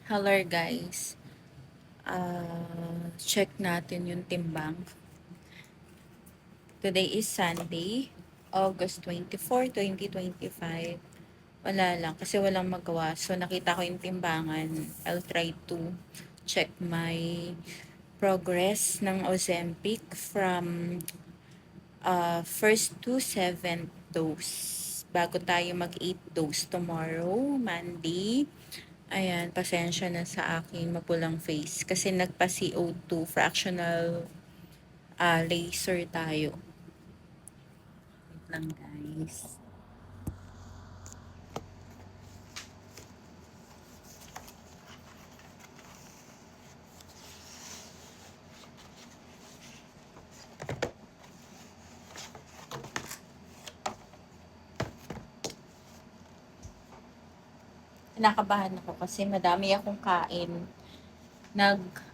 Hello guys. Check natin yung timbang. Today is Sunday, August 24, 2025. Wala lang kasi walang magawa. So nakita ko yung timbangan. I'll try to check my progress ng Ozempic from first to 7th dose. Bago tayo mag 8th dose tomorrow, Monday. Ayan, pasensya na sa aking mapulang face kasi nagpa-CO2 fractional laser tayo. Wait lang guys. Kinakabahan ako kasi madami akong kain. Nag-suman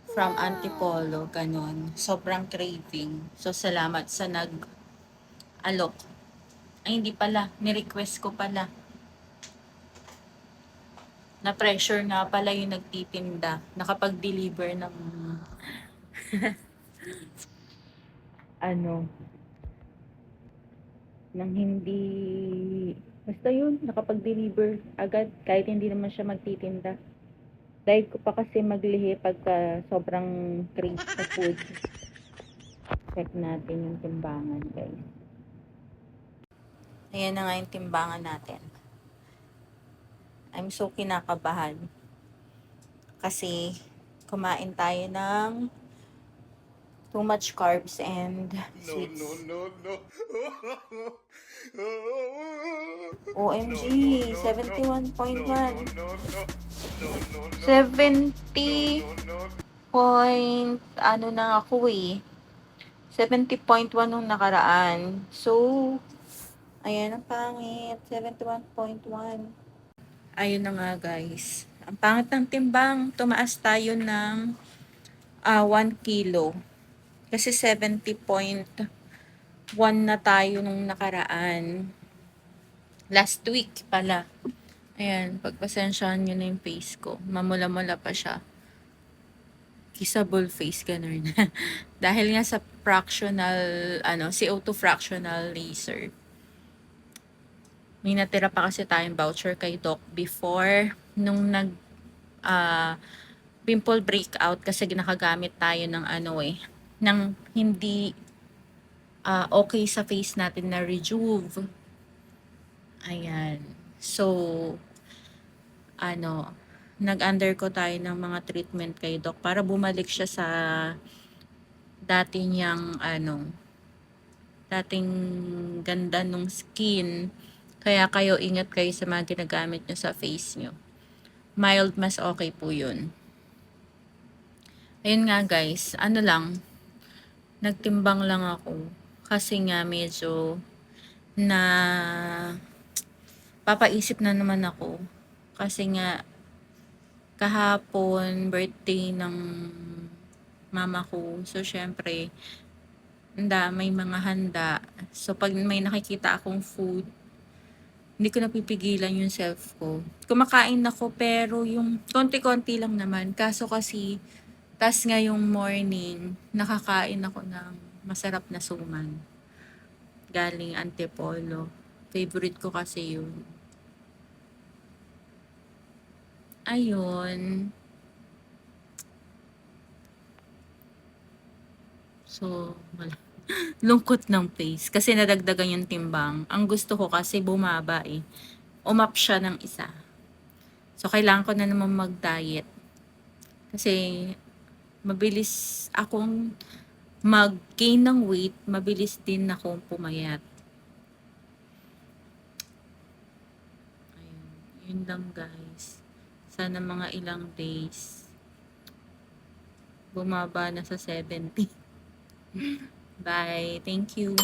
from Antipolo, ganon. Sobrang craving. So, salamat sa nag-alok. Ay, hindi pala. Ni-request ko pala. Na-pressure nga pala yung nagtitinda. Nakapag-deliver ng ano, nang hindi, basta yun, nakapag-deliver agad kahit hindi naman siya magtitinda. Dahil ko pa kasi maglihi pagka sobrang crave sa food. Check natin yung timbangan guys. Ayan na nga yung timbangan natin. I'm so kinakabahan kasi kumain tayo ng too much carbs and sweets. OMG, 71.1. 70 point, ano na ako eh. 70.1 nung nakaraan. So, ayan ang pangit. 71.1. Ayun na nga guys. Ang pangit ng timbang. Tumaas tayo ng 1 kilo. Kasi 70.1 na tayo nung nakaraan. Last week pala. Ayan, pagpasensyahan nyo na yung face ko. Mamula-mula pa siya. Kissable face, ganun. Dahil nga sa fractional, CO2 fractional laser. May natira pa kasi tayong voucher kay Doc before nung pimple breakout kasi nakagamit tayo ng ng hindi okay sa face natin na Rejuve. Ayan. So, nag-undergo tayo ng mga treatment kay Doc para bumalik siya sa dati niyang dating ganda nung skin. Kaya kayo ingat kayo sa mga ginagamit nyo sa face nyo. Mild, mas okay po yun. Ayun nga guys, nagtimbang lang ako. Kasi nga medyo na papaisip na naman ako. Kasi nga kahapon birthday ng mama ko. So syempre, may mga handa. So pag may nakikita akong food, hindi ko napipigilan yung self ko. Kumakain ako pero yung konti-konti lang naman. Kaso kasi, tas ngayong morning, nakakain ako ng masarap na suman. Galing Antipolo. Favorite ko kasi yun. Ayun. So, lungkot ng face. Kasi nadagdagan yung timbang. Ang gusto ko kasi bumaba eh. Umap siya ng isa. So, kailangan ko na naman mag-diet. Kasi, mabilis akong mag-gain ng weight, mabilis din akong pumayat. Ayun. Yun lang guys. Sana mga ilang days, bumaba na sa 70. Bye. Thank you.